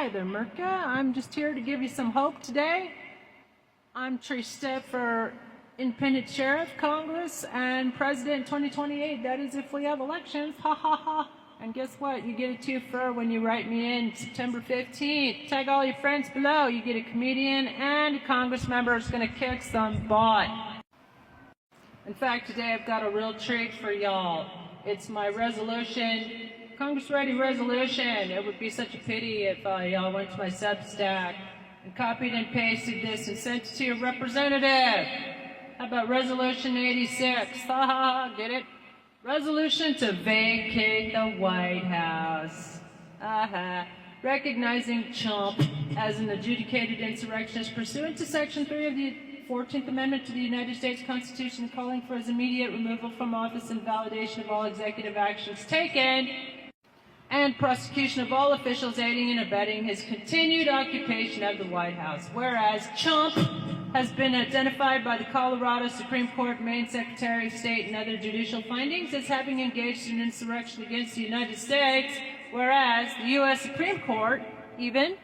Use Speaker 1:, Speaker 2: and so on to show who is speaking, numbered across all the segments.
Speaker 1: Hi there, Mirka. I'm just here to give you some hope today. I'm Trista for Independent Sheriff, Congress, and President 2028. That is if we have elections. Ha ha ha. And guess what? You get a twofer when you write me in September 15th. Tag all your friends below. You get a comedian and a Congress member who's going to kick some butt. In fact, today I've got a real treat for y'all. It's my resolution, Congress-ready resolution. It would be such a pity if y'all went to my Substack and copied and pasted this and sent it to your representative. How about Resolution 86? Ha ha ha, get it? Resolution to vacate the White House. Recognizing Trump as an adjudicated insurrectionist pursuant to Section 3 of the 14th Amendment to the United States Constitution, calling for his immediate removal from office and validation of all executive actions taken, and prosecution of all officials aiding and abetting his continued occupation of the White House. Whereas Trump has been identified by the Colorado Supreme Court, Maine Secretary of State, and other judicial findings as having engaged in insurrection against the United States, whereas the U.S. Supreme Court even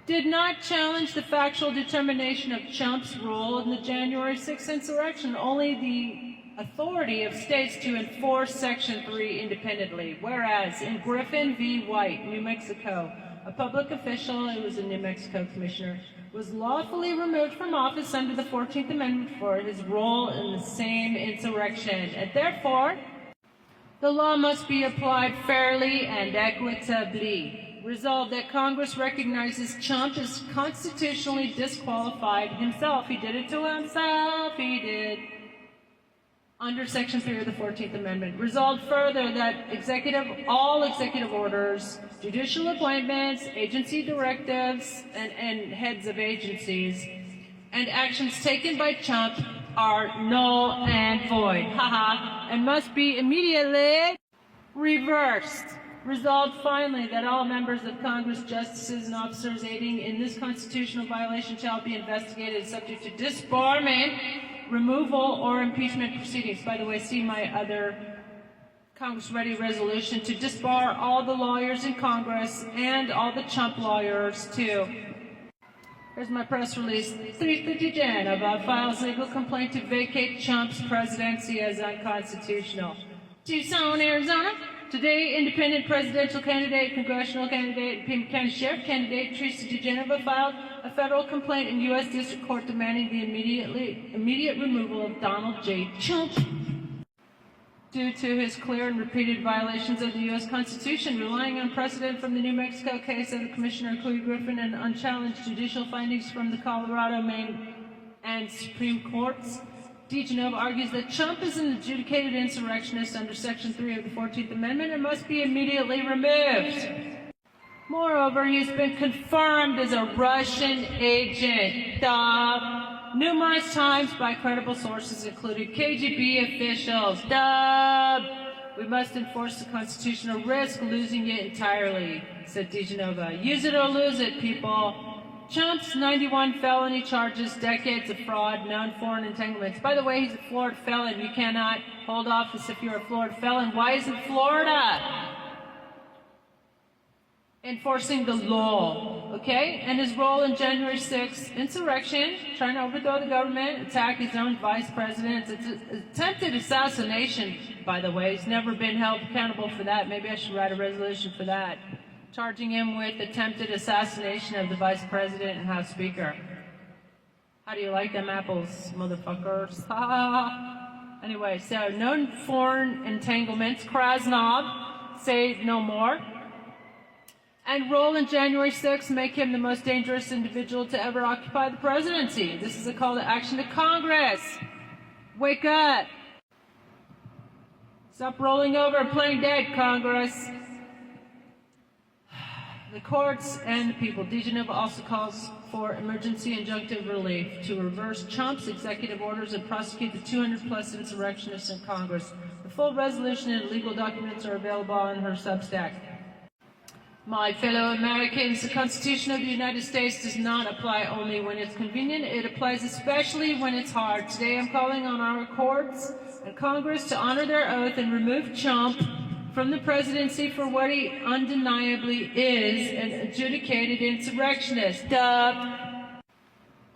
Speaker 1: did not challenge the factual determination of Trump's role in the January 6th insurrection, only the authority of states to enforce Section 3 independently. Whereas in Griffin v. White, New Mexico, a public official, who was a New Mexico commissioner, was lawfully removed from office under the 14th Amendment for his role in the same insurrection, and therefore, the law must be applied fairly and equitably. Resolved that Congress recognizes Trump is constitutionally disqualified himself. He did it to himself. He did. Under Section 3 of the 14th Amendment. Resolved further that all executive orders, judicial appointments, agency directives, and heads of agencies, and actions taken by Trump are null and void. And must be immediately reversed. Resolved finally that all members of Congress, justices, and officers aiding in this constitutional violation shall be investigated subject to disbarment, removal, or impeachment proceedings. By the way, see my other Congress-ready resolution to disbar all the lawyers in Congress and all the Trump lawyers, too. Here's my press release. 350 Geneva files legal complaint to vacate Trump's presidency as unconstitutional. Tucson, Arizona. Today, independent presidential candidate, congressional candidate, and Pima County Sheriff candidate Teresa DeGenova filed a federal complaint in U.S. District Court demanding the immediate removal of Donald J. Trump due to his clear and repeated violations of the U.S. Constitution, relying on precedent from the New Mexico case of the Commissioner Cleve Griffin and unchallenged judicial findings from the Colorado, Maine, and Supreme Courts. DeGenova argues that Trump is an adjudicated insurrectionist under Section 3 of the 14th Amendment and must be immediately removed. Moreover, he's been confirmed as a Russian agent, numerous times by credible sources, including KGB officials. We must enforce the Constitution or risk losing it entirely, said DeGenova. Use it or lose it, people. Trump's 91 felony charges, decades of fraud, known foreign entanglements. By the way, he's a Florida felon. You cannot hold office if you're a Florida felon. Why isn't Florida enforcing the law? Okay? And his role in January 6th insurrection, trying to overthrow the government, attack his own vice president. It's an attempted assassination, by the way. He's never been held accountable for that. Maybe I should write a resolution for that, charging him with attempted assassination of the Vice President and House Speaker. How do you like them apples, motherfuckers? Anyway, so known foreign entanglements, Krasnov, say no more, and role in January 6th make him the most dangerous individual to ever occupy the presidency. This is a call to action to Congress. Wake up. Stop rolling over and playing dead, Congress. The courts and the people. DeGenova also calls for emergency injunctive relief to reverse Trump's executive orders and prosecute the 200-plus insurrectionists in Congress. The full resolution and legal documents are available on her Substack. My fellow Americans, the Constitution of the United States does not apply only when it's convenient. It applies especially when it's hard. Today I'm calling on our courts and Congress to honor their oath and remove Trump from the presidency for what he undeniably is, an adjudicated insurrectionist. The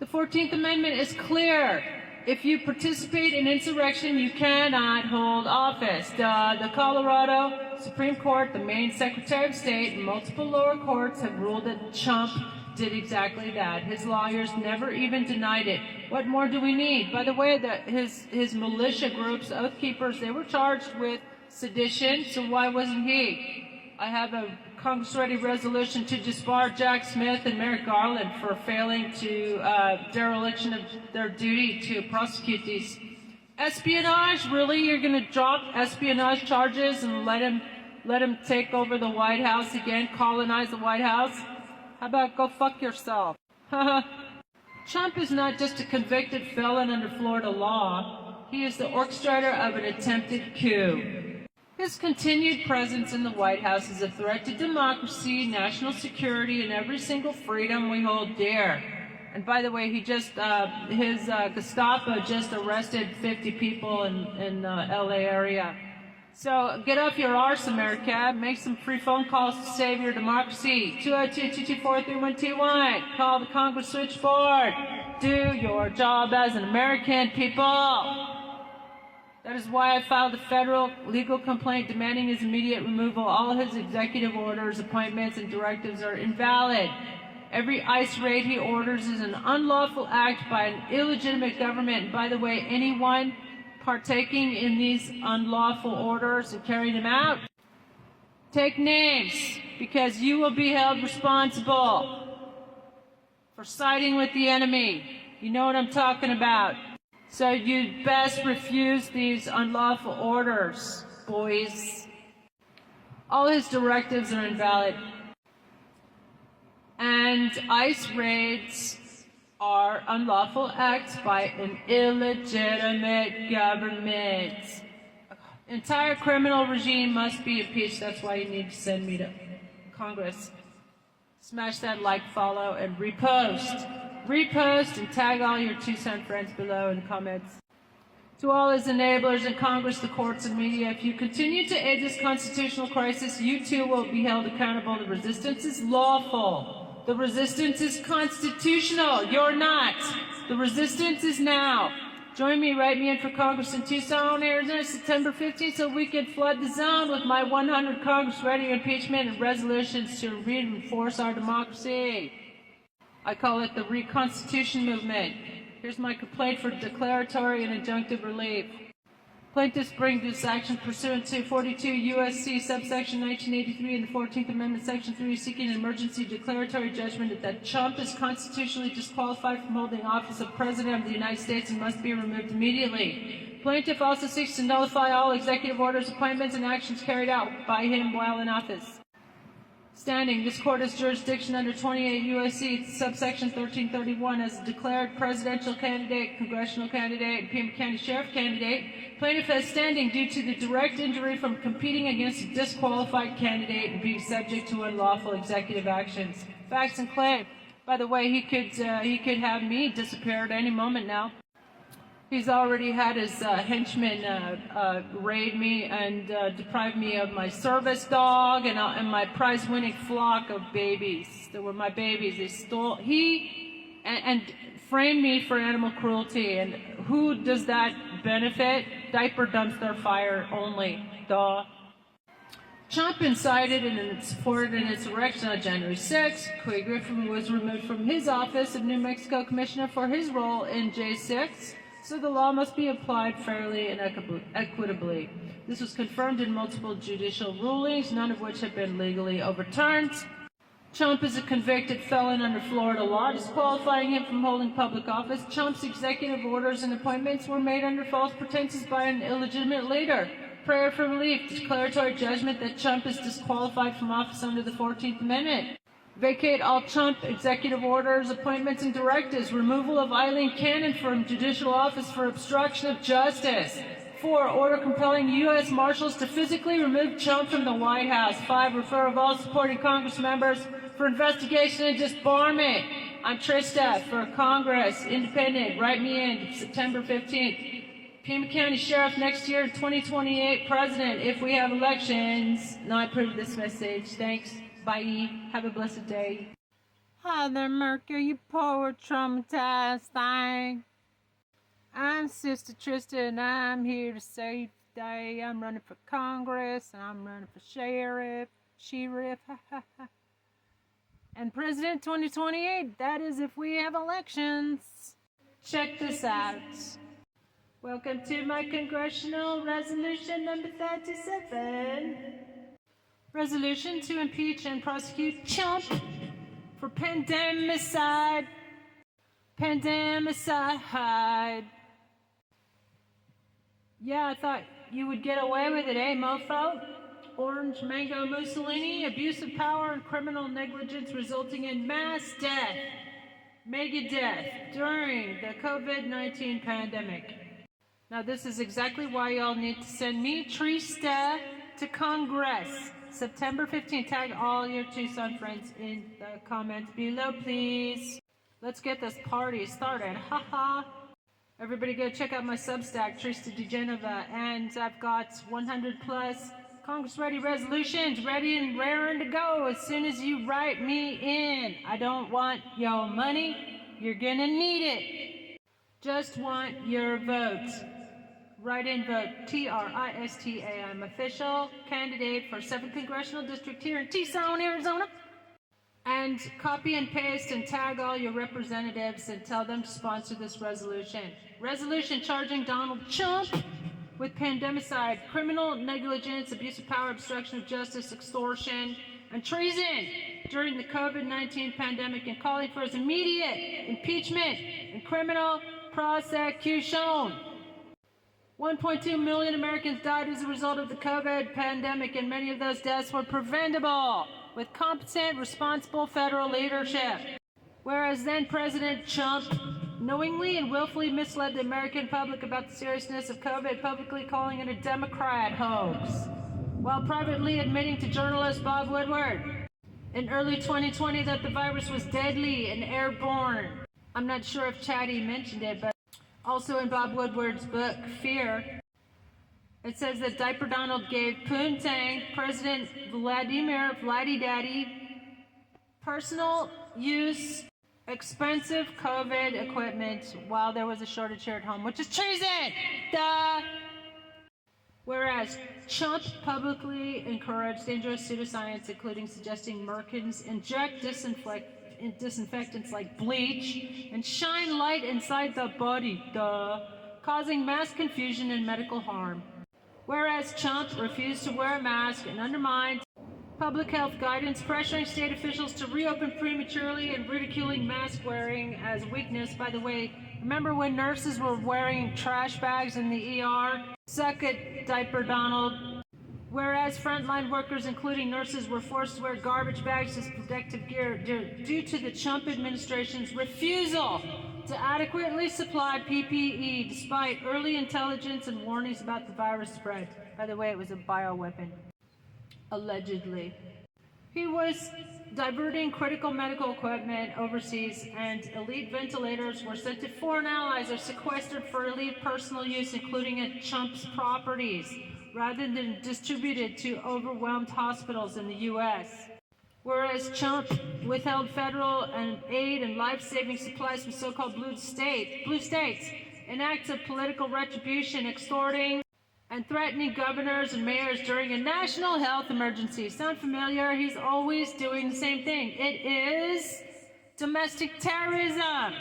Speaker 1: 14th Amendment is clear. If you participate in insurrection, you cannot hold office. The Colorado Supreme Court, the Maine Secretary of State, and multiple lower courts have ruled that Trump did exactly that. His lawyers never even denied it. What more do we need? By the way, his militia groups, Oath Keepers, they were charged with sedition, so why wasn't he? I have a Congress-ready resolution to disbar Jack Smith and Merrick Garland for failing to dereliction of their duty to prosecute these. Espionage? Really? You're going to drop espionage charges and let him take over the White House again, colonize the White House? How about go fuck yourself? Trump is not just a convicted felon under Florida law. He is the orchestrator of an attempted coup. His continued presence in the White House is a threat to democracy, national security, and every single freedom we hold dear. And by the way, his Gestapo just arrested 50 people in LA area. So get off your arse, America. Make some free phone calls to save your democracy. 202-224-3121. Call the Congress switchboard. Do your job as an American, people. That is why I filed a federal legal complaint demanding his immediate removal. All his executive orders, appointments, and directives are invalid. Every ICE raid he orders is an unlawful act by an illegitimate government. And by the way, anyone partaking in these unlawful orders and carrying them out, take names, because you will be held responsible for siding with the enemy. You know what I'm talking about. So you'd best refuse these unlawful orders, boys. All his directives are invalid. And ICE raids are unlawful acts by an illegitimate government. Entire criminal regime must be impeached. That's why you need to send me to Congress. Smash that like, follow, and repost. Repost and tag all your 2-cent friends below in the comments. To all his enablers in Congress, the courts, and media, if you continue to aid this constitutional crisis, you too will be held accountable. The resistance is lawful. The resistance is constitutional. You're not. The resistance is now. Join me, write me in for Congress in Tucson, Arizona, September 15th, so we can flood the zone with my 100 Congress-ready impeachment and resolutions to reinforce our democracy. I call it the Reconstitution Movement. Here's my complaint for declaratory and injunctive relief. Plaintiffs bring this action pursuant to 42 U.S.C. subsection 1983 and the 14th Amendment, section 3, seeking an emergency declaratory judgment that Trump is constitutionally disqualified from holding office of President of the United States and must be removed immediately. Plaintiff also seeks to nullify all executive orders, appointments, and actions carried out by him while in office. Standing, this court has jurisdiction under 28 U.S.C. subsection 1331 as a declared presidential candidate, congressional candidate, and Pima County Sheriff candidate. Plaintiff has standing due to the direct injury from competing against a disqualified candidate and being subject to unlawful executive actions. Facts and claim. By the way, he could have me disappear at any moment now. He's already had his henchmen raid me and deprive me of my service dog and my prize-winning flock of babies. They were my babies. They stole, and framed me for animal cruelty. And who does that benefit? Diaper dumpster fire only. Duh. Trump incited and supported an insurrection on January 6th. Clay Griffin was removed from his office of New Mexico Commissioner for his role in J6. So the law must be applied fairly and equitably. This was confirmed in multiple judicial rulings, none of which have been legally overturned. Trump is a convicted felon under Florida law, disqualifying him from holding public office. Trump's executive orders and appointments were made under false pretenses by an illegitimate leader. Prayer for relief, declaratory judgment that Trump is disqualified from office under the 14th Amendment. Vacate all Trump executive orders, appointments, and directives. Removal of Eileen Cannon from judicial office for obstruction of justice. 4. Order compelling U.S. Marshals to physically remove Trump from the White House. 5. Refer of all supporting Congress members for investigation and disbarment. I'm Trista for Congress, independent. Write me in September 15th. Pima County Sheriff next year, 2028 President, if we have elections. No, I approve this message. Thanks. Bye. Have a blessed day. Hi there, Mercury, you poor traumatized thing. I'm Sister Trista, and I'm here to say today I'm running for Congress, and I'm running for Sheriff, and President 2028. That is if we have elections. Check this out. Welcome to my congressional resolution number 37. Resolution to impeach and prosecute Trump for pandemicide. Yeah, I thought you would get away with it, eh, mofo? Orange Mango Mussolini, abuse of power and criminal negligence resulting in mass death, mega death, during the COVID-19 pandemic. Now, this is exactly why y'all need to send me, Trista, to Congress. September 15th. Tag all your Tucson friends in the comments below, please. Let's get this party started. Haha. Everybody go check out my Substack, Trista DeGenova, and I've got 100 plus Congress-ready resolutions ready and raring to go as soon as you write me in. I don't want your money. You're gonna need it. Just want your vote. Write-in vote, Trista. I'm official candidate for 7th Congressional District here in Tucson, Arizona. And copy and paste and tag all your representatives and tell them to sponsor this resolution. Resolution charging Donald Trump with pandemicide, criminal negligence, abuse of power, obstruction of justice, extortion, and treason during the COVID-19 pandemic, and calling for his immediate impeachment and criminal prosecution. 1.2 million Americans died as a result of the COVID pandemic, and many of those deaths were preventable with competent, responsible federal leadership. Whereas then President Trump knowingly and willfully misled the American public about the seriousness of COVID, publicly calling it a Democrat hoax, while privately admitting to journalist Bob Woodward in early 2020 that the virus was deadly and airborne. I'm not sure if Chatty mentioned it, but also in Bob Woodward's book, Fear, it says that Diaper Donald gave Poontang, President Vladimir Vladdy Daddy, personal use expensive COVID equipment while there was a shortage here at home, which is treason! Duh! Whereas Trump publicly encouraged dangerous pseudoscience, including suggesting Merkins inject disinfectants like bleach and shine light inside the body, causing mass confusion and medical harm. Whereas Trump refused to wear a mask and undermined public health guidance, pressuring state officials to reopen prematurely and ridiculing mask wearing as weakness. By the way, remember when nurses were wearing trash bags in the ER? Suck it, Diaper Donald. Whereas frontline workers, including nurses, were forced to wear garbage bags as protective gear due to the Trump administration's refusal to adequately supply PPE despite early intelligence and warnings about the virus spread. By the way, it was a bioweapon, allegedly. He was diverting critical medical equipment overseas, and elite ventilators were sent to foreign allies or sequestered for elite personal use, including at Trump's properties, rather than distributed to overwhelmed hospitals in the U.S. Whereas Trump withheld federal aid and life-saving supplies from so-called blue states, in acts of political retribution, extorting and threatening governors and mayors during a national health emergency. Sound familiar? He's always doing the same thing. It is domestic terrorism.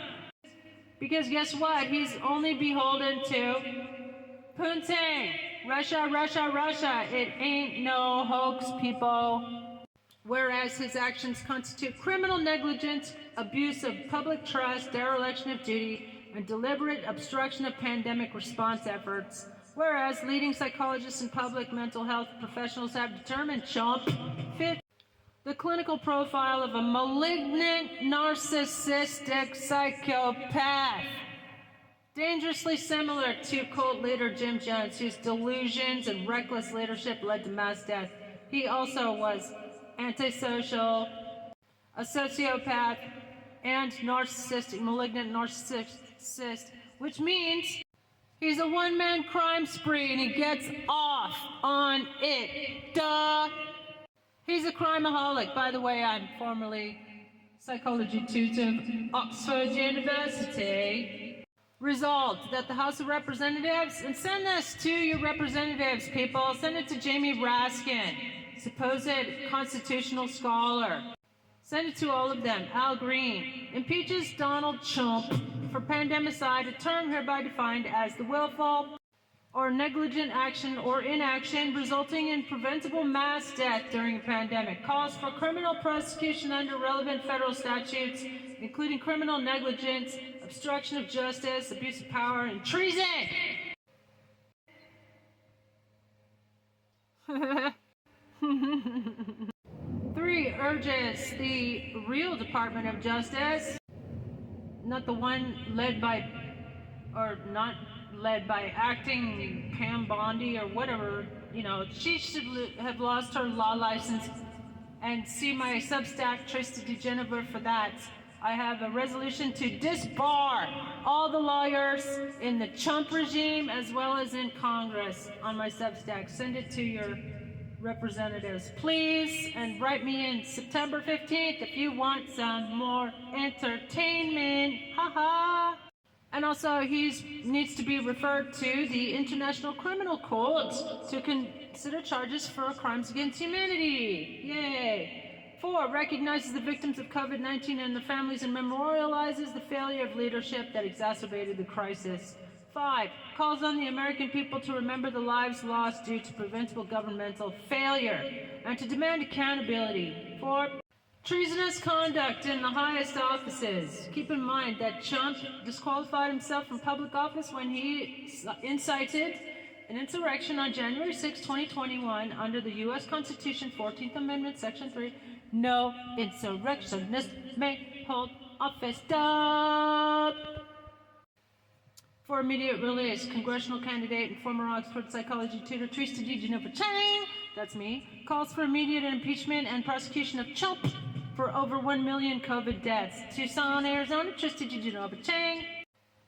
Speaker 1: Because guess what? He's only beholden to Putin. Russia, Russia, Russia. It ain't no hoax, people. Whereas his actions constitute criminal negligence, abuse of public trust, dereliction of duty, and deliberate obstruction of pandemic response efforts. Whereas leading psychologists and public mental health professionals have determined Trump fits the clinical profile of a malignant, narcissistic psychopath, dangerously similar to cult leader Jim Jones, whose delusions and reckless leadership led to mass death. He also was antisocial, a sociopath, and narcissistic, malignant narcissist, which means He's a one-man crime spree and he gets off on it. Duh! He's a crimeaholic. By the way, I'm formerly psychology tutor of Oxford University. Resolved that the House of Representatives, and send this to your representatives, people, send it to Jamie Raskin, supposed constitutional scholar. Send it to all of them. Al Green impeaches Donald Trump for pandemicide, a term hereby defined as the willful or negligent action or inaction resulting in preventable mass death during a pandemic. Calls for criminal prosecution under relevant federal statutes, including criminal negligence, obstruction of justice, abuse of power, and treason. Three, urges the real Department of Justice, not the one led by, or not led by acting Pam Bondi or whatever, she should have lost her law license, and see my Substack, Trista DeGenever, for that. I have a resolution to disbar all the lawyers in the Trump regime as well as in Congress on my Substack. Send it to your representatives, please, and write me in September 15th if you want some more entertainment. Haha. And also, he needs to be referred to the International Criminal Court to consider charges for crimes against humanity. Yay. 4, recognizes the victims of COVID-19 and their families and memorializes the failure of leadership that exacerbated the crisis. 5, calls on the American people to remember the lives lost due to preventable governmental failure and to demand accountability. 4, treasonous conduct in the highest offices. Keep in mind that Trump disqualified himself from public office when he incited an insurrection on January 6, 2021 under the U.S. Constitution, 14th Amendment, Section 3. No insurrectionist may hold office. Stop! For immediate release, congressional candidate and former Oxford psychology tutor Trista DeGenever Chang, that's me, calls for immediate impeachment and prosecution of Trump for over 1 million COVID deaths. Tucson, Arizona, Trista DeGenever Chang,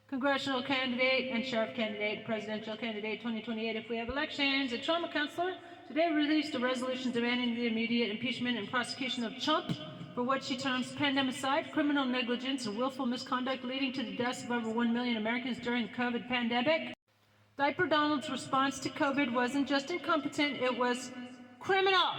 Speaker 1: congressional candidate and sheriff candidate, presidential candidate 2028 if we have elections, and trauma counselor, today released a resolution demanding the immediate impeachment and prosecution of Trump for what she terms pandemicide, criminal negligence, and willful misconduct leading to the deaths of over 1 million Americans during the COVID pandemic. Diaper Donald's response to COVID wasn't just incompetent, it was criminal,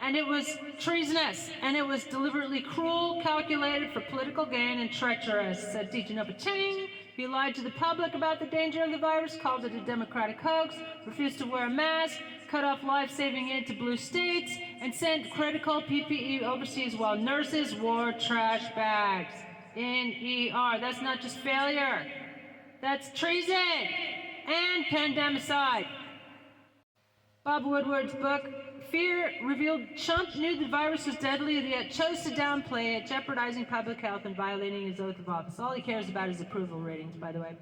Speaker 1: and it was treasonous, and it was deliberately cruel, calculated for political gain, and treacherous, said DeGenever Chang. He lied to the public about the danger of the virus, called it a Democratic hoax, refused to wear a mask, cut off life-saving aid to blue states, and sent critical PPE overseas while nurses wore trash bags in ER. That's not just failure. That's treason and pandemicide. Bob Woodward's book, Fear, revealed Trump knew the virus was deadly, yet chose to downplay it, jeopardizing public health and violating his oath of office. All he cares about is approval ratings, by the way.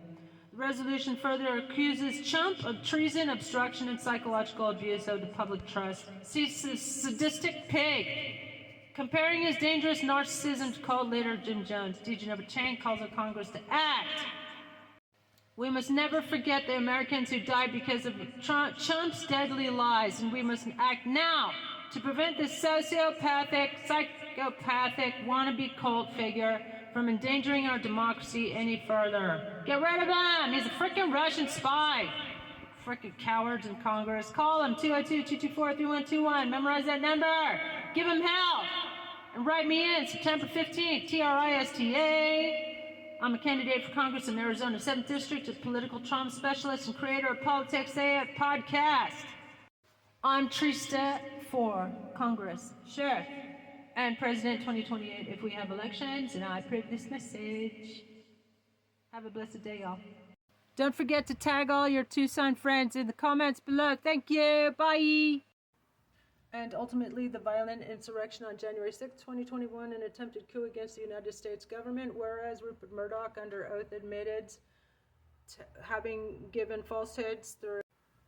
Speaker 1: The resolution further accuses Trump of treason, obstruction, and psychological abuse of the public trust. He's a sadistic pig. Comparing his dangerous narcissism to cold leader Jim Jones, DeGenever Chang calls on Congress to act. We must never forget the Americans who died because of Trump's deadly lies, and we must act now to prevent this psychopathic, wannabe cult figure from endangering our democracy any further. Get rid of him! He's a freaking Russian spy! Freaking cowards in Congress. Call him, 202-224-3121. Memorize that number. Give him hell! And write me in, September 15th, TRISTA. I'm a candidate for Congress in Arizona 7th District, a political trauma specialist and creator of Politics AF podcast. I'm Trista for Congress, Sheriff, and President 2028 if we have elections, and I approve this message. Have a blessed day, y'all. Don't forget to tag all your Tucson friends in the comments below. Thank you. Bye. And ultimately, the violent insurrection on January 6, 2021, an attempted coup against the United States government, whereas Rupert Murdoch, under oath, admitted to having given falsehoods,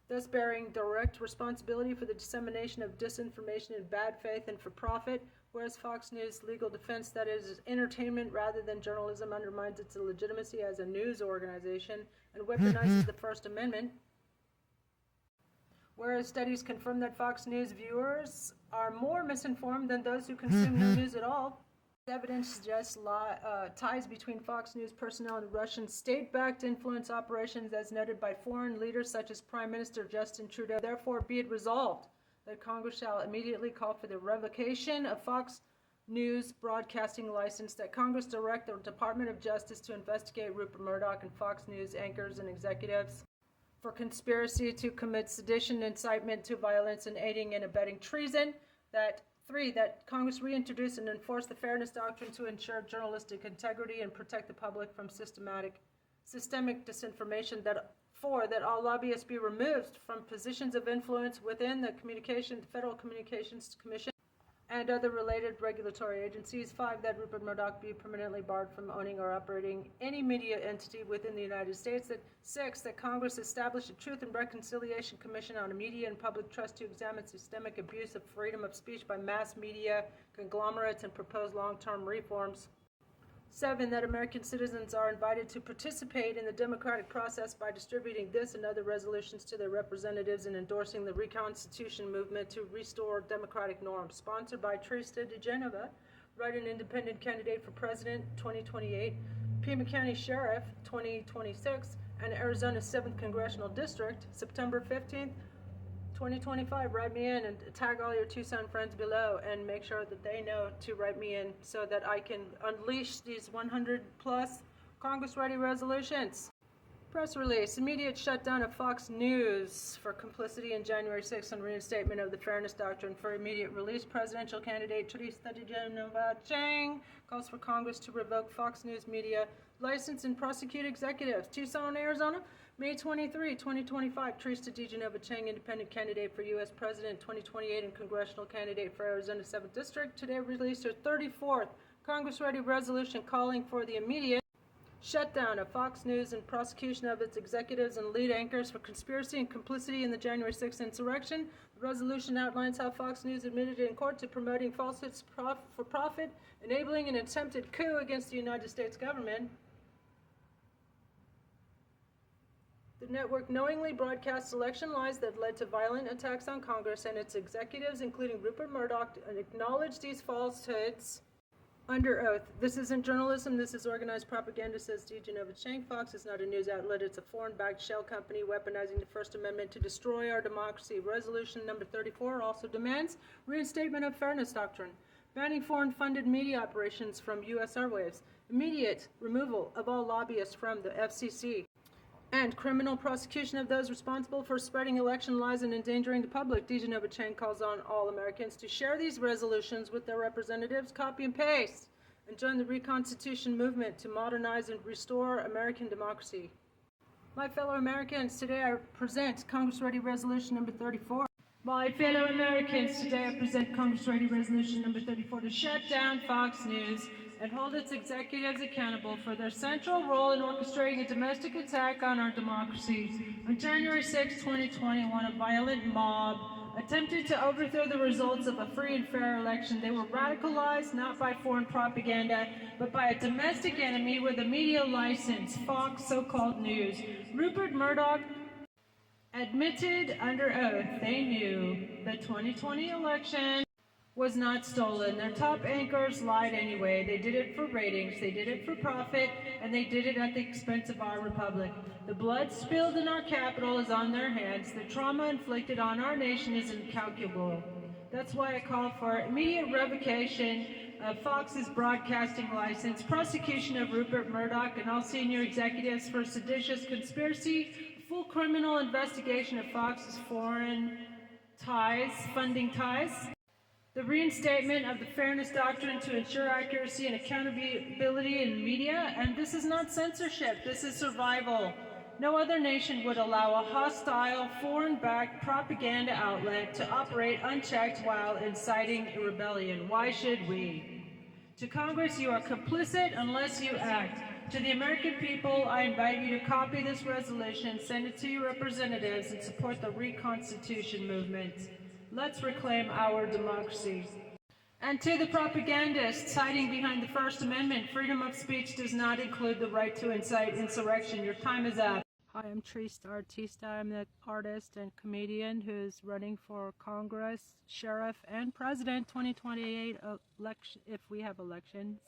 Speaker 1: thus bearing direct responsibility for the dissemination of disinformation in bad faith and for profit, Whereas Fox News' legal defense that it is entertainment rather than journalism undermines its legitimacy as a news organization and weaponizes the First Amendment. Whereas studies confirm that Fox News viewers are more misinformed than those who consume no news at all. Evidence suggests ties between Fox News personnel and Russian state-backed influence operations as noted by foreign leaders such as Prime Minister Justin Trudeau. Therefore, be it resolved that Congress shall immediately call for the revocation of Fox News broadcasting license, that Congress direct the Department of Justice to investigate Rupert Murdoch and Fox News anchors and executives for conspiracy to commit sedition, incitement to violence, and aiding and abetting treason. That 3, that Congress reintroduce and enforce the Fairness Doctrine to ensure journalistic integrity and protect the public from systemic disinformation. That 4, that all lobbyists be removed from positions of influence within the Federal Communications Commission and other related regulatory agencies. 5, that Rupert Murdoch be permanently barred from owning or operating any media entity within the United States. That 6, that Congress establish a Truth and Reconciliation Commission on media and public trust to examine systemic abuse of freedom of speech by mass media conglomerates and propose long-term reforms. 7, that American citizens are invited to participate in the democratic process by distributing this and other resolutions to their representatives and endorsing the Reconstitution movement to restore democratic norms. Sponsored by Trista DeGenova, Write-in Independent Candidate for President 2028, Pima County Sheriff 2026, and Arizona's 7th Congressional District, September 15th, 2025. Write me in and tag all your Tucson friends below and make sure that they know to write me in so that I can unleash these 100 plus Congress-ready resolutions. Press release: immediate shutdown of Fox News for complicity in January 6th and reinstatement of the Fairness Doctrine for immediate release. Presidential candidate Teresa DeGenova Chang calls for Congress to revoke Fox News media license and prosecute executives. Tucson, Arizona, May 23, 2025. Teresa DeGenova Chang, independent candidate for U.S. President 2028 and congressional candidate for Arizona 7th District, today released her 34th Congress-ready resolution calling for the immediate shutdown of Fox News and prosecution of its executives and lead anchors for conspiracy and complicity in the January 6th insurrection. The resolution outlines how Fox News admitted in court to promoting falsehoods for profit, enabling an attempted coup against the United States government. The network knowingly broadcasts election lies that led to violent attacks on Congress and its executives, including Rupert Murdoch, and acknowledged these falsehoods under oath. This isn't journalism, this is organized propaganda, says DeGenova Chang. Fox is not a news outlet, it's a foreign-backed shell company weaponizing the First Amendment to destroy our democracy. Resolution number 34 also demands reinstatement of Fairness Doctrine, banning foreign-funded media operations from U.S. airwaves, immediate removal of all lobbyists from the FCC, and criminal prosecution of those responsible for spreading election lies and endangering the public. DeGenova Chang calls on all Americans to share these resolutions with their representatives, copy and paste, and join the Reconstitution movement to modernize and restore American democracy. My fellow Americans, today I present Congress-ready resolution number 34. My fellow Americans, today I present Congress-ready resolution number 34 to shut down Fox News and hold its executives accountable for their central role in orchestrating a domestic attack on our democracy. On January 6, 2021, a violent mob attempted to overthrow the results of a free and fair election. They were radicalized not by foreign propaganda, but by a domestic enemy with a media license, Fox so-called News. Rupert Murdoch admitted under oath they knew the 2020 election was not stolen. Their top anchors lied anyway. They did it for ratings, they did it for profit, and they did it at the expense of our republic. The blood spilled in our capital is on their hands. The trauma inflicted on our nation is incalculable. That's why I call for immediate revocation of Fox's broadcasting license, prosecution of Rupert Murdoch and all senior executives for seditious conspiracy, full criminal investigation of Fox's foreign ties, funding ties, the reinstatement of the Fairness Doctrine to ensure accuracy and accountability in media. And this is not censorship, this is survival. No other nation would allow a hostile, foreign-backed propaganda outlet to operate unchecked while inciting a rebellion. Why should we? To Congress, you are complicit unless you act. To the American people, I invite you to copy this resolution, send it to your representatives, and support the Reconstitution movement. Let's reclaim our democracy. And to the propagandists hiding behind the First Amendment, freedom of speech does not include the right to incite insurrection. Your time is up. Hi, I'm Trista Artista. I'm the artist and comedian who's running for Congress, Sheriff, and President 2028 election, if we have elections.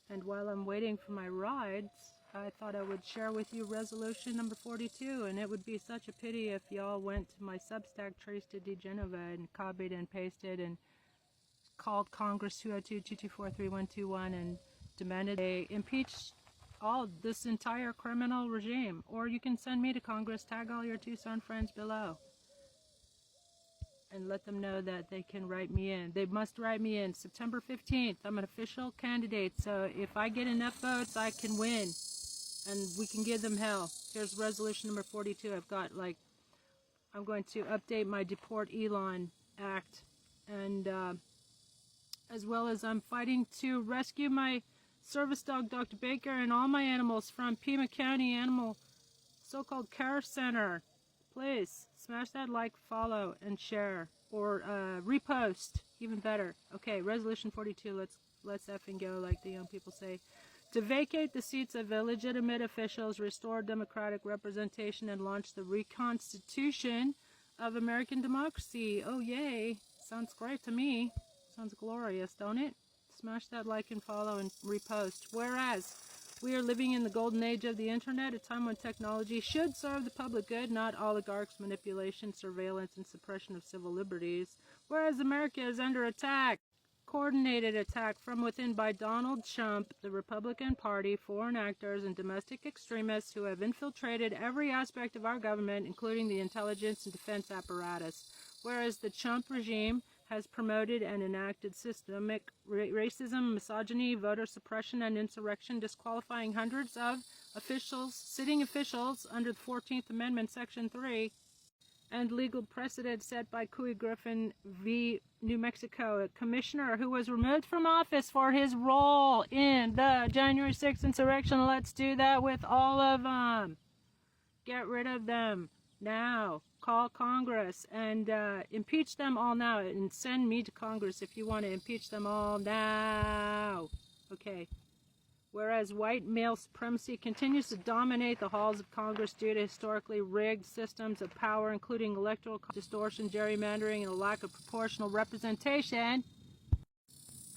Speaker 1: And while I'm waiting for my rides, I thought I would share with you resolution number 42, and it would be such a pity if y'all went to my Substack, Trista Di Genova, and copied and pasted and called Congress 202-224-3121 and demanded they impeach this entire criminal regime. Or you can send me to Congress, tag all your Tucson friends below, and let them know that they can write me in. They must write me in. September 15th, I'm an official candidate, so if I get enough votes, I can win, and we can give them hell. Here's resolution number 42. I'm going to update my Deport Elon Act, and as well as I'm fighting to rescue my service dog, Dr. Baker, and all my animals from Pima County Animal so-called Care Center. Please smash that like, follow, and share, or repost, even better. Okay, resolution 42. Let's effing go, like the young people say. To vacate the seats of illegitimate officials, restore democratic representation, and launch the reconstitution of American democracy. Oh yay! Sounds great to me. Sounds glorious, don't it? Smash that like and follow and repost. Whereas we are living in the golden age of the internet, a time when technology should serve the public good, not oligarchs' manipulation, surveillance, and suppression of civil liberties. Whereas America is under attack, coordinated attack from within by Donald Trump, the Republican Party, foreign actors, and domestic extremists who have infiltrated every aspect of our government, including the intelligence and defense apparatus. Whereas the Trump regime has promoted and enacted systemic racism, misogyny, voter suppression, and insurrection, disqualifying hundreds of sitting officials under the 14th Amendment, Section 3, and legal precedent set by Couey Griffin v. New Mexico, a commissioner who was removed from office for his role in the January 6th insurrection. Let's do that with all of them. Get rid of them now. Call Congress and impeach them all now, and send me to Congress if you want to impeach them all now. Okay. Whereas white male supremacy continues to dominate the halls of Congress due to historically rigged systems of power, including electoral distortion, gerrymandering, and a lack of proportional representation,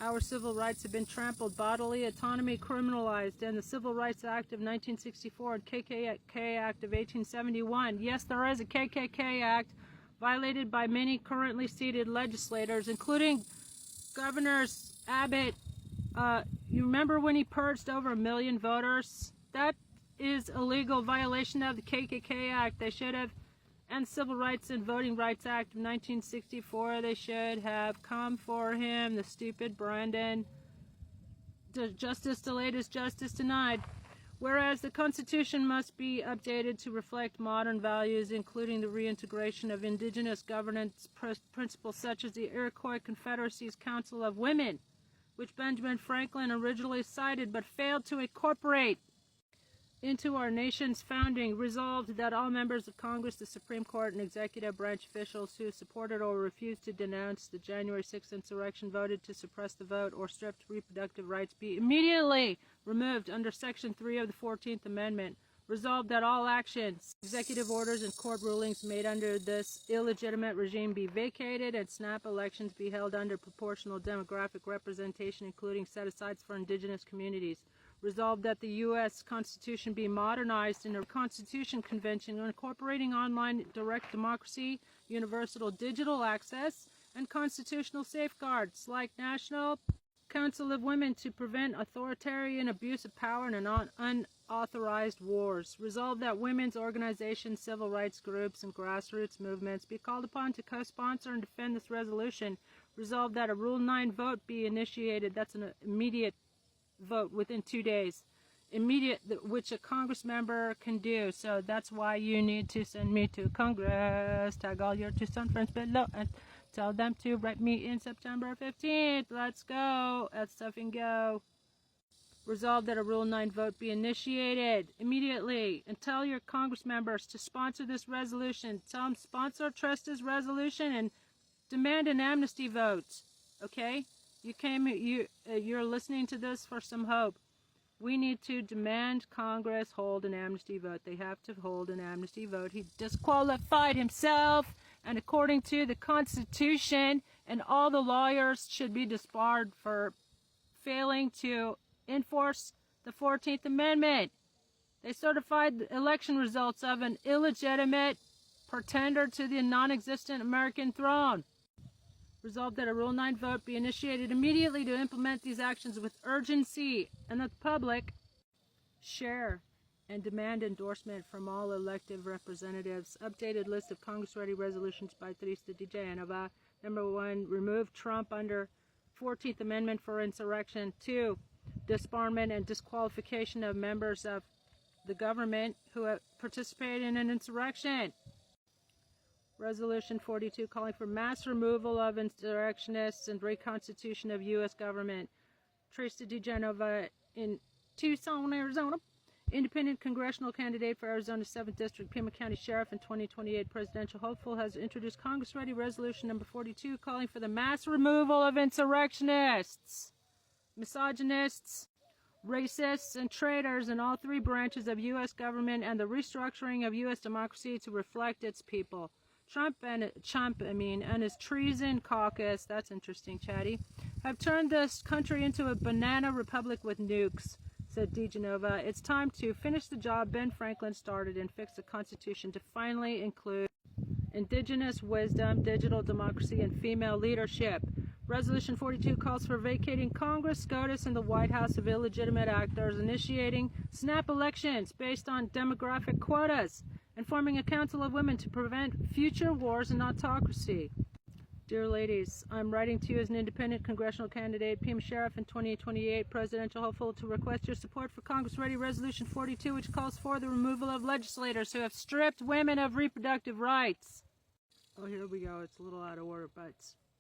Speaker 1: our civil rights have been trampled, bodily autonomy criminalized, and the Civil Rights Act of 1964 and KKK Act of 1871. Yes, there is a KKK Act violated by many currently seated legislators, including Governors Abbott. You remember when he purged over 1 million voters? That is a legal violation of the KKK Act. They should have, and Civil Rights and Voting Rights Act of 1964, they should have come for him. The stupid Brandon. Justice delayed is justice denied. Whereas the Constitution must be updated to reflect modern values, including the reintegration of indigenous governance principles such as the Iroquois Confederacy's Council of Women, which Benjamin Franklin originally cited but failed to incorporate into our nation's founding. Resolved that all members of Congress, the Supreme Court, and executive branch officials who supported or refused to denounce the January 6th insurrection, voted to suppress the vote, or stripped reproductive rights be immediately removed under Section 3 of the 14th Amendment. Resolved that all actions, executive orders, and court rulings made under this illegitimate regime be vacated, and snap elections be held under proportional demographic representation, including set-asides for indigenous communities. Resolved that the U.S. Constitution be modernized in a Constitution Convention incorporating online direct democracy, universal digital access, and constitutional safeguards like National Council of Women to prevent authoritarian abuse of power and unauthorized wars. Resolved that women's organizations, civil rights groups, and grassroots movements be called upon to co-sponsor and defend this resolution. Resolved that a Rule 9 vote be initiated. That's an immediate vote within 2 days, immediate, which a Congress member can do. So that's why you need to send me to Congress. Tag all your Tucson friends below and tell them to write me in September 15th. Let's go. Let's stuffing go. Resolved that a Rule 9 vote be initiated immediately, and tell your Congress members to sponsor this resolution. Tell them sponsor Trista's resolution and demand an amnesty vote. Okay? You're listening to this for some hope. We need to demand Congress hold an amnesty vote. They have to hold an amnesty vote. He disqualified himself, and according to the Constitution, and all the lawyers should be disbarred for failing to enforce the 14th Amendment. They certified the election results of an illegitimate pretender to the non-existent American throne. Resolved that a Rule 9 vote be initiated immediately to implement these actions with urgency, and that the public share and demand endorsement from all elected representatives. Updated list of Congress-ready resolutions by Trista Di Genova. Number 1, remove Trump under 14th Amendment for insurrection. 2, disbarment and disqualification of members of the government who have participated in an insurrection. Resolution 42, calling for mass removal of insurrectionists and reconstitution of U.S. government. Trista Di Genova in Tucson, Arizona. Independent congressional candidate for Arizona's 7th District, Pima County Sheriff and 2028 presidential hopeful, has introduced Congress-ready resolution number 42, calling for the mass removal of insurrectionists, misogynists, racists, and traitors in all 3 branches of U.S. government, and the restructuring of U.S. democracy to reflect its people. Trump and his treason caucus, that's interesting, Chatty, have turned this country into a banana republic with nukes, said Di Genova. It's time to finish the job Ben Franklin started and fix the Constitution to finally include indigenous wisdom, digital democracy, and female leadership. Resolution 42 calls for vacating Congress, SCOTUS, and the White House of illegitimate actors, initiating snap elections based on demographic quotas, and forming a council of women to prevent future wars and autocracy. Dear ladies, I'm writing to you as an independent congressional candidate, Pima Sheriff and 2028 presidential hopeful, to request your support for Congress-ready Resolution 42, which calls for the removal of legislators who have stripped women of reproductive rights. Oh, here we go. It's a little out of order, but...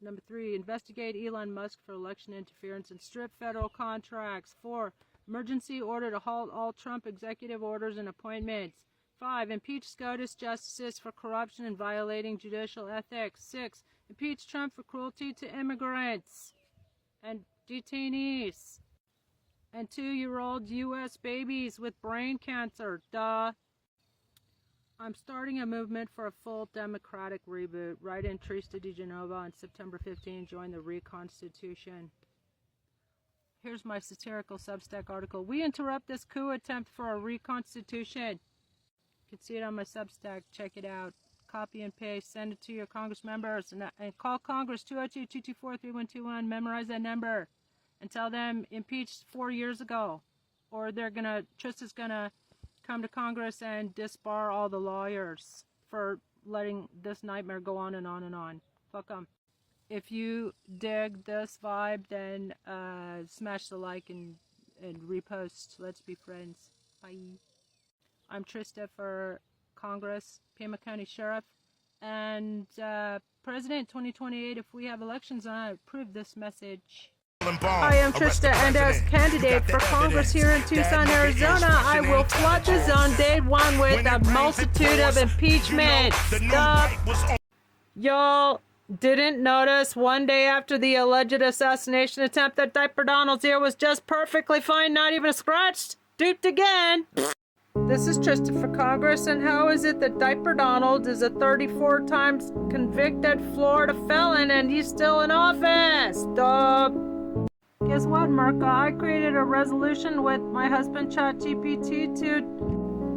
Speaker 1: Number 3, investigate Elon Musk for election interference and strip federal contracts. 4, emergency order to halt all Trump executive orders and appointments. 5, impeach SCOTUS justices for corruption and violating judicial ethics. 6, impeach Trump for cruelty to immigrants and detainees and 2-year-old U.S. babies with brain cancer. Duh. I'm starting a movement for a full democratic reboot. Write in Trista Di Genova on September 15. Join the reconstitution. Here's my satirical Substack article. We interrupt this coup attempt for a reconstitution. You can see it on my Substack. Check it out. Copy and paste. Send it to your Congress members. And call Congress 202-224-3121. Memorize that number. And tell them impeached 4 years ago. Or Trista's gonna come to Congress and disbar all the lawyers for letting this nightmare go on and on and on. Fuck them. If you dig this vibe, then smash the like and repost. Let's be friends. Bye. I'm Trista for Congress, Pima County Sheriff, and President 2028 if we have elections, and I approve this message. I am Trista, and as candidate for Congress here in Tucson, Arizona, I will flood the zone day 1 with a multitude of impeachment stuff. Y'all didn't notice 1 day after the alleged assassination attempt that Diaper Donald's ear was just perfectly fine, not even scratched? Duped again. This is Trista for Congress, and how is it that Diaper Donald is a 34 times convicted Florida felon and he's still in office? Duh. Guess what, Merca? I created a resolution with my husband ChatGPT to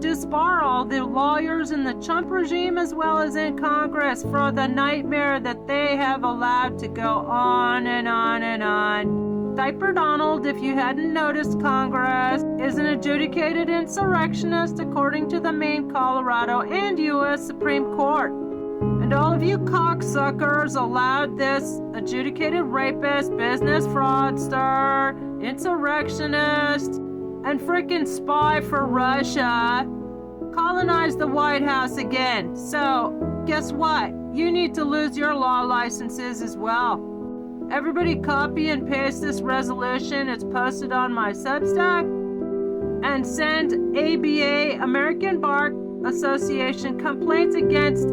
Speaker 1: disbar all the lawyers in the Trump regime as well as in Congress for the nightmare that they have allowed to go on and on and on. Diaper Donald, if you hadn't noticed, Congress is an adjudicated insurrectionist according to the Maine, Colorado, and U.S. Supreme Court. And all of you cocksuckers allowed this adjudicated rapist, business fraudster, insurrectionist, and frickin' spy for Russia colonize the White House again. So, guess what? You need to lose your law licenses as well. Everybody copy and paste this resolution. It's posted on my Substack. And send ABA, American Bar Association, complaints against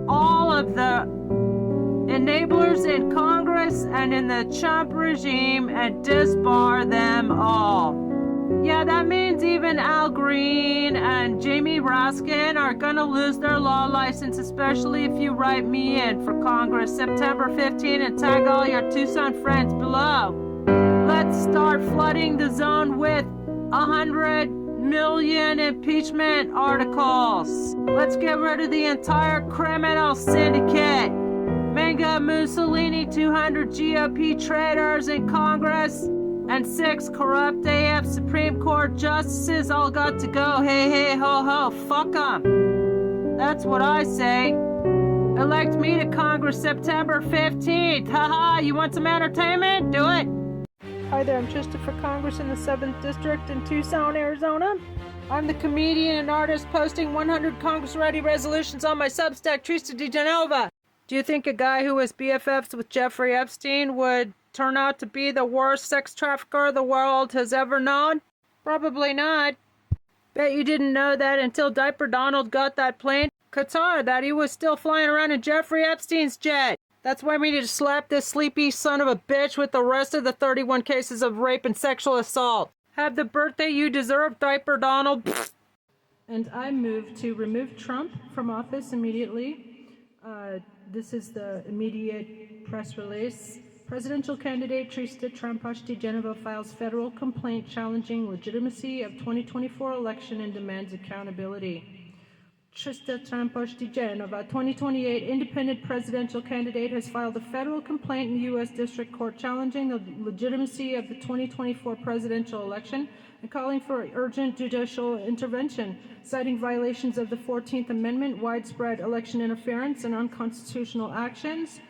Speaker 1: all of the enablers in Congress Congress and in the Trump regime and disbar them all. Yeah, that means even Al Green and Jamie Raskin are gonna lose their law license, especially if you write me in for Congress September 15 and tag all your Tucson friends below. Let's start flooding the zone with 100 million impeachment articles. Let's get rid of the entire criminal syndicate. Manga Mussolini, 200 GOP traitors in Congress, and 6 corrupt AF Supreme Court justices all got to go. Hey, hey, ho, ho, fuck 'em. That's what I say. Elect me to Congress September 15th. Haha, you want some entertainment? Do it. Hi there, I'm Trista for Congress in the 7th District in Tucson, Arizona. I'm the comedian and artist posting 100 Congress-ready resolutions on my Substack, Trista DeGenova. Do you think a guy who was BFFs with Jeffrey Epstein would turn out to be the worst sex trafficker the world has ever known? Probably not. Bet you didn't know that until Diaper Donald got that plane to Qatar, that he was still flying around in Jeffrey Epstein's jet. That's why we need to slap this sleepy son of a bitch with the rest of the 31 cases of rape and sexual assault. Have the birthday you deserve, Diaper Donald. And I move to remove Trump from office immediately. This is the immediate press release. Presidential candidate Trista Tramposh-DiGenova files federal complaint challenging legitimacy of 2024 election and demands accountability. Trista Tramposh-DiGenova, 2028 independent presidential candidate, has filed a federal complaint in the U.S. District Court challenging the legitimacy of the 2024 presidential election and calling for urgent judicial intervention, citing violations of the 14th Amendment, widespread election interference, and unconstitutional actions.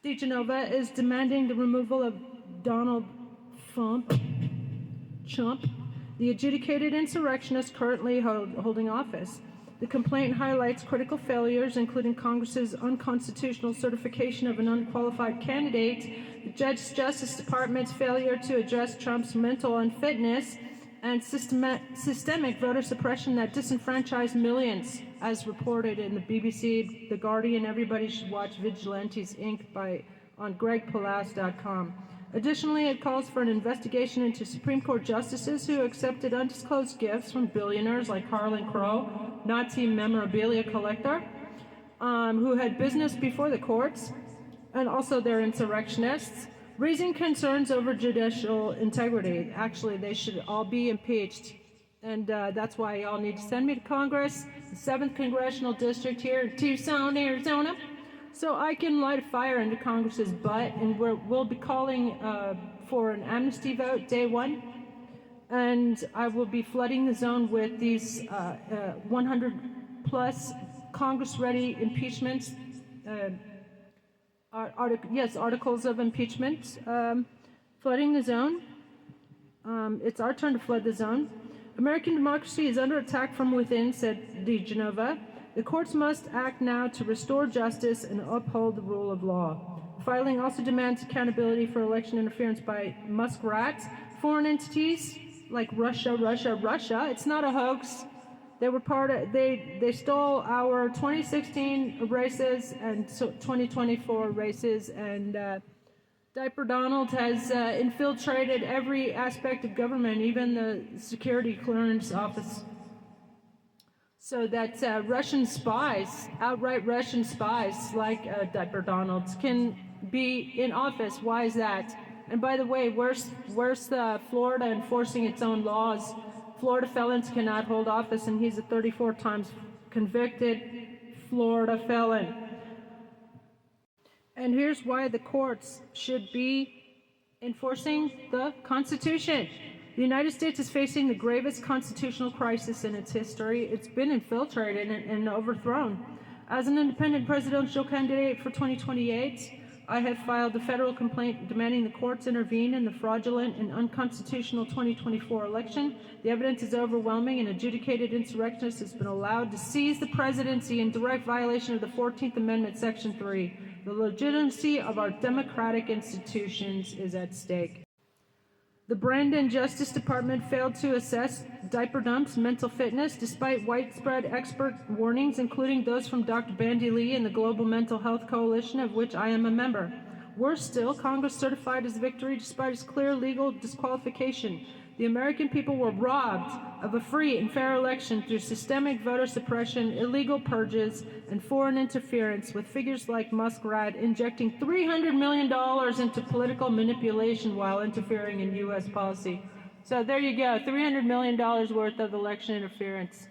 Speaker 1: DeGenova is demanding the removal of Donald Trump, the adjudicated insurrectionist currently holding office. The complaint highlights critical failures, including Congress's unconstitutional certification of an unqualified candidate, the Justice Department's failure to address Trump's mental unfitness, and systemic voter suppression that disenfranchised millions, as reported in the BBC, The Guardian. Everybody should watch Vigilantes Inc. on gregpalas.com. Additionally, it calls for an investigation into Supreme Court justices who accepted undisclosed gifts from billionaires like Harlan Crow, Nazi memorabilia collector, who had business before the courts, and also they're insurrectionists, raising concerns over judicial integrity. Actually, they should all be impeached. And that's why y'all need to send me to Congress, the 7th Congressional District here in Tucson, Arizona, so I can light a fire into Congress's butt, and we'll be calling for an amnesty vote day 1, and I will be flooding the zone with these 100 plus Congress-ready impeachments, articles of impeachment, flooding the zone. It's our turn to flood the zone. American democracy is under attack from within, said DeGenova. The courts must act now to restore justice and uphold the rule of law. The filing also demands accountability for election interference by muskrats, foreign entities like Russia. It's not a hoax. They were they stole our 2016 races and 2024 races, and Diaper Donald has infiltrated every aspect of government, even the security clearance office. So that Russian spies, outright Russian spies like Diaper Donalds, can be in office. Why is that? And by the way, where's Florida enforcing its own laws? Florida felons cannot hold office, and he's a 34 times convicted Florida felon. And here's why the courts should be enforcing the Constitution. The United States is facing the gravest constitutional crisis in its history. It's been infiltrated and overthrown. As an independent presidential candidate for 2028, I have filed a federal complaint demanding the courts intervene in the fraudulent and unconstitutional 2024 election. The evidence is overwhelming. An adjudicated insurrectionist has been allowed to seize the presidency in direct violation of the 14th Amendment, Section 3. The legitimacy of our democratic institutions is at stake. The Brandon Justice Department failed to assess Diaper Dump's mental fitness despite widespread expert warnings, including those from Dr. Bandy Lee and the Global Mental Health Coalition, of which I am a member. Worse still, Congress certified his victory despite his clear legal disqualification. The American people were robbed of a free and fair election through systemic voter suppression, illegal purges, and foreign interference, with figures like Muskrat injecting $300 million into political manipulation while interfering in U.S. policy. So there you go, $300 million worth of election interference.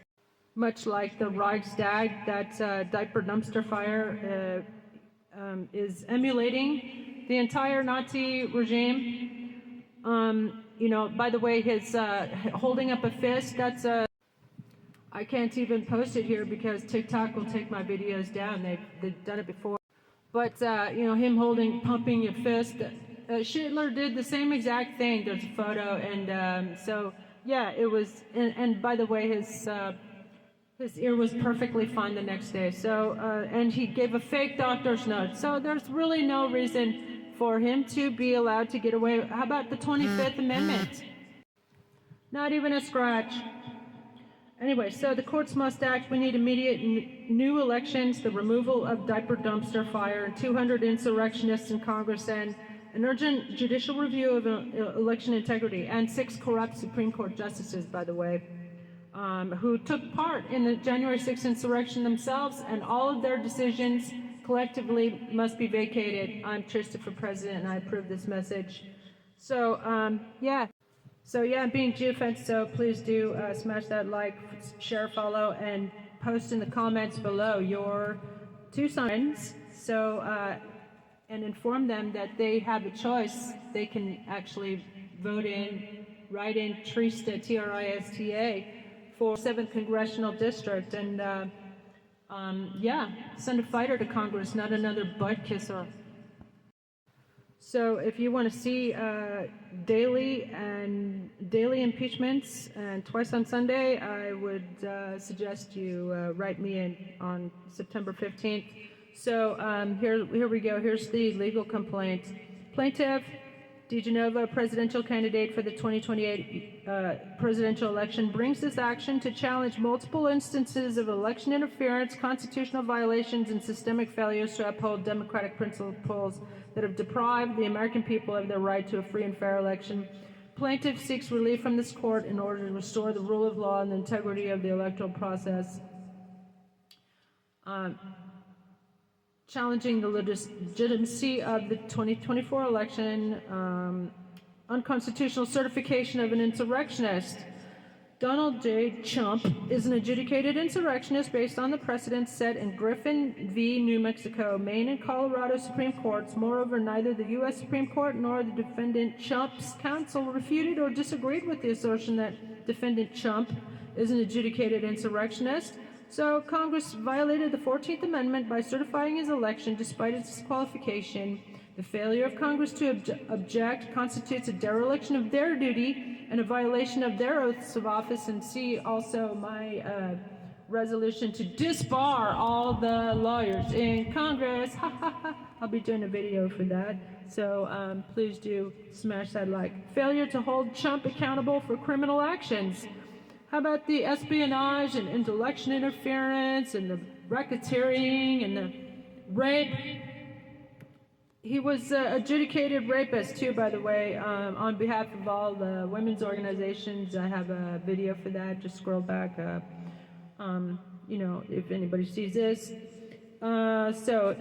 Speaker 1: Much like the Reichstag, that diaper dumpster fire is emulating the entire Nazi regime. You know, by the way, his holding up a fist, that's I can't even post it here because TikTok will take my videos down. They've done it before. But, you know, him pumping a fist, Schindler did the same exact thing. There's a photo, and so, yeah, it was, and by the way, his ear was perfectly fine the next day. So, and he gave a fake doctor's note. So there's really no reason for him to be allowed to get away. How about the 25th Amendment? Not even a scratch. Anyway, so the courts must act. We need immediate new elections, the removal of diaper dumpster fire, and 200 insurrectionists in Congress, and an urgent judicial review of election integrity, and 6 corrupt Supreme Court justices, by the way, who took part in the January 6th insurrection themselves, and all of their decisions collectively must be vacated. I'm Trista for president, and I approve this message. So, yeah. So, yeah, I'm being geofenced, so please do smash that like, share, follow, and post in the comments below your Tucsonans. So, and inform them that they have a choice. They can actually write in Trista, T-R-I-S-T-A, for 7th Congressional District, and yeah, send a fighter to Congress, not another butt kisser. So if you want to see daily impeachments and twice on Sunday, I would suggest you write me in on September 15th. So here we go. Here's the legal complaint. Plaintiff DeGenova, presidential candidate for the 2028 presidential election, brings this action to challenge multiple instances of election interference, constitutional violations, and systemic failures to uphold democratic principles that have deprived the American people of their right to a free and fair election. Plaintiff seeks relief from this court in order to restore the rule of law and the integrity of the electoral process. Challenging the legitimacy of the 2024 election, unconstitutional certification of an insurrectionist. Donald J. Trump is an adjudicated insurrectionist based on the precedents set in Griffin v. New Mexico, Maine, and Colorado Supreme Courts. Moreover, neither the U.S. Supreme Court nor the defendant Trump's counsel refuted or disagreed with the assertion that defendant Trump is an adjudicated insurrectionist. So Congress violated the 14th Amendment by certifying his election despite its disqualification. The failure of Congress to object constitutes a dereliction of their duty and a violation of their oaths of office. And see also my resolution to disbar all the lawyers in Congress. I'll be doing a video for that. So please do smash that like. Failure to hold Trump accountable for criminal actions. How about the espionage and election interference and the racketeering and the rape? He was an adjudicated rapist too, by the way. On behalf of all the women's organizations, I have a video for that. Just scroll back. You know, if anybody sees this. So